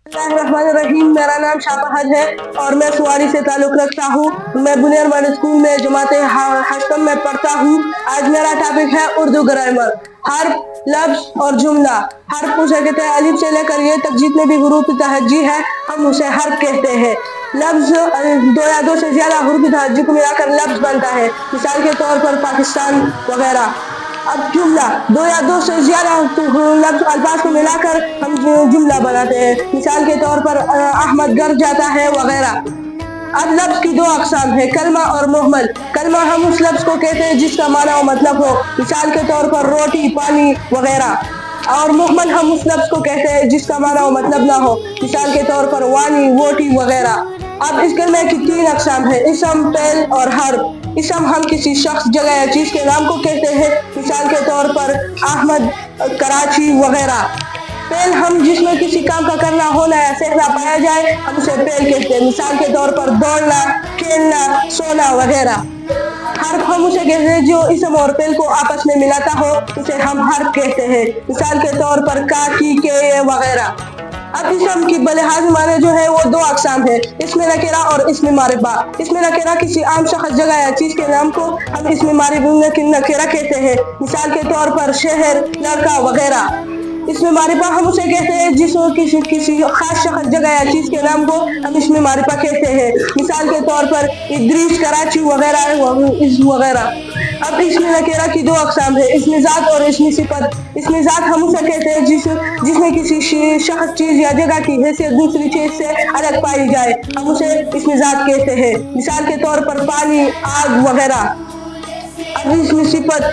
रहीम, मेरा नाम शापाहद है और मैं सुवारी से ताल्लुक़ रखता हूँ। मैं बुनियाद स्कूल में जमात हश्तम में पढ़ता हूँ। आज मेरा टॉपिक है उर्दू ग्रामर। हर्फ, लफ्ज़ और जुमला। हर्फ उसे कहते हैं अलिफ से लेकर ये तक जितने भी हुरूफ तहज्जी है हम उसे हर्फ कहते हैं। लफ्ज़ दो या दो से ज़्यादा हुरूफ तहज्जी को मिलाकर लफ्ज़ बनता है, मिसाल के तौर पर पाकिस्तान वगैरह। अब जुमला, दो या दो से ज्यादा लफ्ज़ अल्फाज को मिलाकर हम जुमला बनाते हैं, मिसाल के तौर पर अहमद घर जाता है वगैरह। अब लफ्ज़ की दो अक़साम है, कलमा और मुहम्मल। कलमा हम उस लफ्ज़ को कहते हैं जिसका माना और मतलब हो, मिसाल के तौर पर रोटी, पानी वगैरह। और मुहम्मल हम उस लफ्ज़ को कहते हैं जिसका माना और मतलब ना हो, मिसाल के तौर पर वानी, वोटी वगैरह। अब इस कलमे की तीन अक़साम है, इसम, फ़ेल और हर्फ। इसम हम किसी शख्स, जगह या चीज़ के नाम को कहते हैं, मिसाल के तौर पर अहमद, कराची वगैरह। फ़ेल हम जिसमें किसी काम का करना, होना या सहना पाया जाए हम उसे फ़ेल कहते हैं, मिसाल के तौर पर दौड़ना, खेलना, सोना वगैरह। हर्फ हम उसे कहते हैं जो इसम और फ़ेल को आपस में मिलाता हो, उसे हम हर्फ कहते हैं, मिसाल के तौर पर काकी, के वगैरह। अब इसम की बलिहाज़ माने जो है वो दो अक़साम है, इसमें नकेरा और इसमें मारिफा। इसमें नकेरा किसी आम शख्स, जगह या चीज़ के नाम को हम इसमें नकेरा कहते हैं, मिसाल के तौर पर शहर, लड़का वगैरह। इसमें मारिफा हम उसे कहते हैं जिसको किसी खास शख्स, जगह या चीज़ के नाम को हम इसमें मारिफा कहते हैं, मिसाल के तौर पर इदरीस, कराची वगैरह। अब इसमें नकेरा की दो अक़साम है, इसमें ज़ात और इसमें सिफत। इसमें ज़ात हम उसे कहते हैं जिसमें किसी शख्स, चीज़ या जगह की हैसियत दूसरी चीज़ से अलग पाई जाए, हम उसे इसमें ज़ात कहते हैं, मिसाल के तौर पर पानी, आग वगैरह। अब इसमें सिफत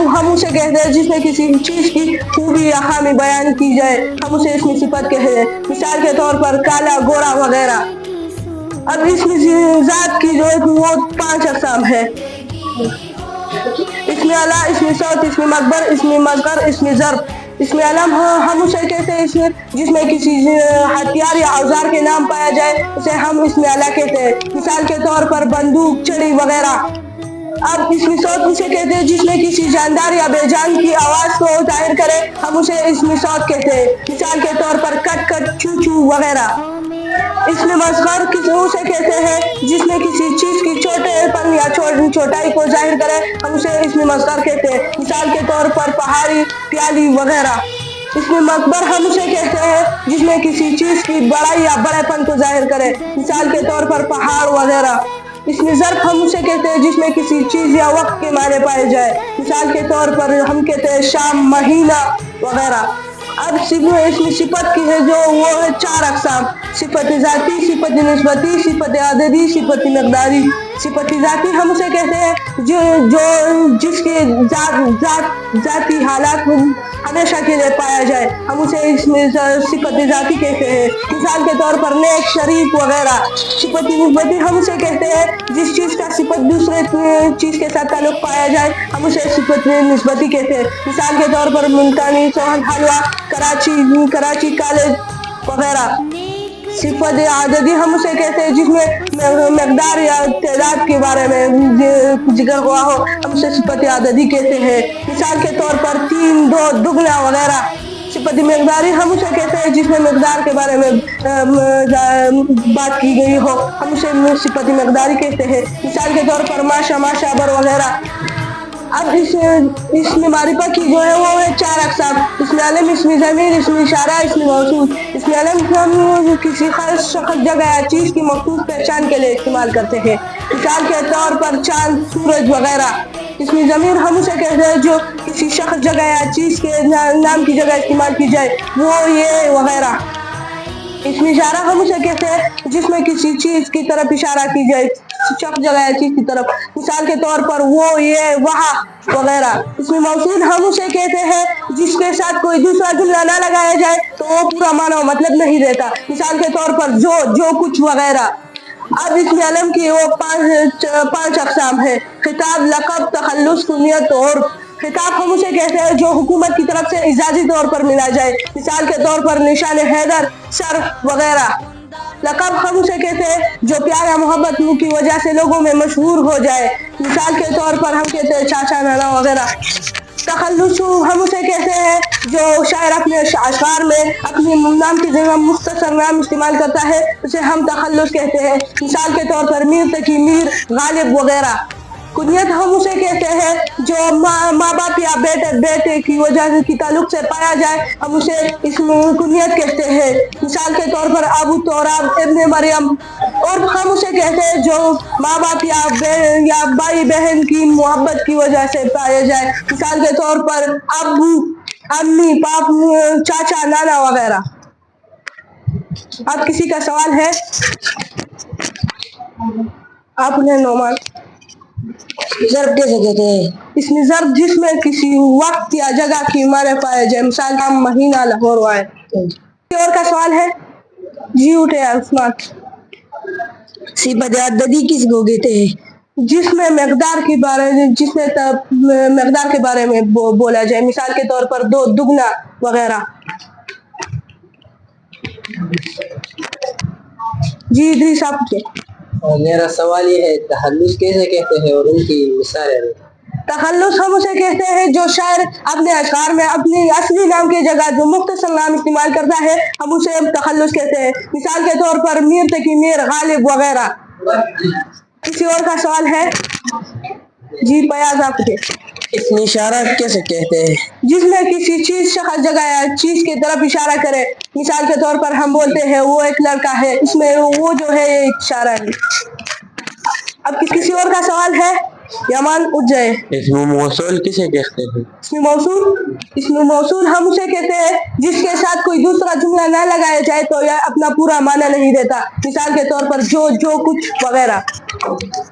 हम उसे कहते हैं जिसमें किसी चीज़ की खूबी या खामी बयान की जाए, हम उसे इसमें सिफत कहते हैं, मिसाल के तौर पर काला, गोरा वगैरह। अब इसमें ज़ात की जो है वो पांच अक़साम है, इसमें अला, इसमें सौत, इसमें मकबर, इसमें मज़गर, इसमें ज़र्फ। इसमें अलम हम उसे कहते हैं जिसमें किसी हथियार या औजार के नाम पाया जाए, उसे हम इसमें अला कहते हैं, मिसाल के तौर पर बंदूक, छड़ी वगैरह। अब इसमें सौत उसे कहते हैं जिसमें किसी जानदार या बेजान की आवाज़ को जाहिर करे, हम उसे इसमें सौत कहते हैं, मिसाल के तौर पर कट कट, चू चू वगैरह। इसमें मज़गर उसे कहते हैं जिसमें किसी चीज़ की छोटेपन या छोटाई को जाहिर करे, हम उसे इसमें मज़गर कहते हैं, मिसाल के तौर पर पहाड़ी, प्याली वगैरह। इसमें मकबर हम उसे कहते हैं जिसमें किसी चीज़ की बड़ाई या बड़ेपन को जाहिर करे, मिसाल के तौर पर पहाड़ वगैरह। इसमें ज़र्फ हम उसे कहते हैं जिसमें किसी चीज़ या वक्त के माने पाए जाए, मिसाल के तौर पर हम कहते हैं शाम, महीना वगैरह। अब इसमें सिफत की है जो वो है चार अक़साम, सिफत ज़ाती, सिफत निस्बती, सिफत आददी, सिफत मक़दारी। सिफत ज़ाती हम उसे कहते हैं जो जिसके ज़ाती हालात हमेशा के लिए पाया जाए, हम उसे इसमें सिफत ज़ाती कहते हैं, मिसाल के तौर पर नेक, शरीफ वगैरह। सिफत निस्बती हम उसे कहते हैं जिस चीज़ का सिफत दूसरे चीज़ के साथ ताल्लुक़ पाया जाए, हम उसे सिफत निस्बती कहते हैं, मिसाल के तौर पर मुल्तानी, सोहन हलवा, कराची कॉलेज वगैरह। सिफत आददी हम उसे कहते हैं जिसमें मकदार या तादाद के बारे में जिक्र हुआ हो, हम उसे सिफत आददी कहते हैं, मिसाल के तौर पर 3, 2, दुगना वगैरह। सिफत मकदारी हम उसे कहते हैं जिसमें मकदार के बारे में बात की गई हो, हम उसे सिफत मकदारी कहते हैं, मिसाल के तौर पर माशा, माशाबर वगैरह। अब इसमें मारिफा की जो है वो है चार अक़साम, इसमें अलम, इसमें ज़मीर, इसमें इशारा, इसमें मौसूल। इसमें अलम हम किसी खास शख्स, जगह या चीज़ की मख़सूस पहचान के लिए इस्तेमाल करते हैं, मिसाल के तौर पर चाँद, सूरज वगैरह। इसमें ज़मीर हम उसे कहते हैं जो किसी शख्स, जगह या चीज़ के नाम की जगह इस्तेमाल की जाए, वो, ये वगैरह। इसमें इशारा हम उसे कहते हैं जिसमें किसी चीज़ की तरफ इशारा की जाए, शख्स, जगह या चीज़ की तरफ, मिसाल के तौर पर वो, ये, वहाँ वगैरह। इसमें मौसूल हम उसे कहते हैं जिसके साथ कोई दूसरा जुमला ना लगाया जाए तो वो पूरा माना मतलब नहीं रहता, मिसाल के तौर पर जो कुछ वगैरह। अब इसमें अलम की वो पांच अक़साम है, खिताब, लक़ब, तखल्लुस, कुनियत और। खिताब हम उसे कहते हैं जो हुकूमत की तरफ से इजाज़ी तौर पर मिला जाए, मिसाल के तौर पर निशान हैदर, सर वगैरह। लक़ब हम उसे कहते हैं जो प्यार या मोहब्बत की वजह से लोगों में मशहूर हो जाए, मिसाल के तौर पर हम कहते हैं चाचा, नाना वगैरह। تخلص ہم اسے کہتے ہیں جو شاعر اپنے اشعار میں اپنی نام کی جگہ مختصر نام استعمال کرتا ہے، اسے ہم تخلص کہتے ہیں۔ مثال کے طور پر میر تقی، میر غالب وغیرہ۔ کنیت ہم اسے کہتے ہیں جو ماں باپ یا بیٹے کی وجہ کی تعلق سے پایا جائے، ہم اسے اسم کنیت کہتے ہیں۔ مثال کے طور پر ابو تراب، ابن مریم۔ اور ہم اسے کہتے ہیں جو ماں باپ یا بھائی بہن کی محبت کی وجہ سے پایا جائے، مثال کے طور پر ابو، امی، باپ، چاچا، نانا وغیرہ۔ اب کسی کا سوال ہے؟ آپ انہیں نعمان۔ ضرب کیسے کہتے ہیں؟ اس میں ضرب جس میں کسی وقت یا جگہ کی معنی پائے جائے، مثال کا مہینہ، لاہور وائے۔ اور کا سوال ہے؟ جی اٹھے عثمان۔ صفت عددی کس کو کہتے ہیں؟ جس میں مقدار کے بارے میں بولا جائے، مثال کے طور پر دو، دگنا وغیرہ۔ جی ادریس آپ کے۔ میرا سوال یہ ہے تخلص کیسے کہتے ہیں اور ان کی مثالیں؟ تخلص ہم اسے کہتے ہیں جو شاعر اپنے اشعار میں اپنی اصلی نام کی جگہ جو مختصر نام استعمال کرتا ہے، ہم اسے تخلص کہتے ہیں۔ مثال کے طور پر میر تقی، میر غالب وغیرہ۔ کسی اور کا سوال ہے؟ جی پیاز آپ کے۔ اسم اشارہ کیسے کہتے ہیں؟ جس میں کسی چیز، شخص، جگہ یا چیز کی طرف اشارہ کرے، مثال کے طور پر ہم بولتے ہیں وہ ایک لڑکا ہے، اس میں وہ جو ہے ایک اشارہ ہے۔ اب کسی اور کا سوال ہے؟ یمان اٹھ جائے۔ اسم موصول کسے کہتے ہیں؟ اسم موصول ہم اسے کہتے ہیں جس کے ساتھ کوئی دوسرا جملہ نہ لگایا جائے تو یہ اپنا پورا معنی نہیں دیتا، مثال کے طور پر جو کچھ وغیرہ۔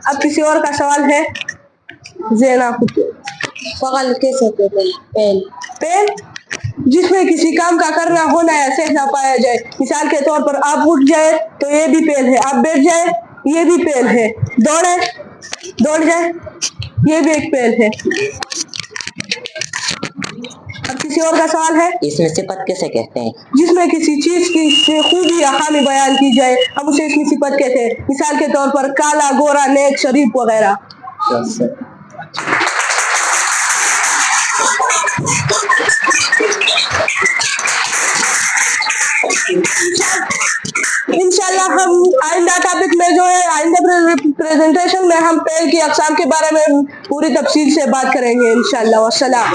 اب کسی اور کا سوال ہے؟ زینا کچھ۔ فعل کیسے کہتے ہیں؟ پہل جس میں کسی کام کا کرنا، ہونا یا سہنا پایا جائے، مثال کے طور پر آپ اٹھ جائے تو یہ بھی پہل ہے، آپ بیٹھ جائے یہ بھی پہل ہے، دوڑ جائے یہ بھی ایک پہل ہے۔ اب کسی اور کا سوال ہے؟ اس میں صفت کیسے کہتے ہیں؟ جس میں کسی چیز کی خوبی یا خامی بیان کی جائے، ہم اسے اس میں صفت کہتے ہیں، مثال کے طور پر کالا، گورا، نیک، شریف وغیرہ۔ انشاءاللہ ہم آئندہ ٹاپک میں جو ہے آئندہ پریزنٹیشن میں ہم پہل کی اقسام کے بارے میں پوری تفصیل سے بات کریں گے انشاءاللہ۔ والسلام۔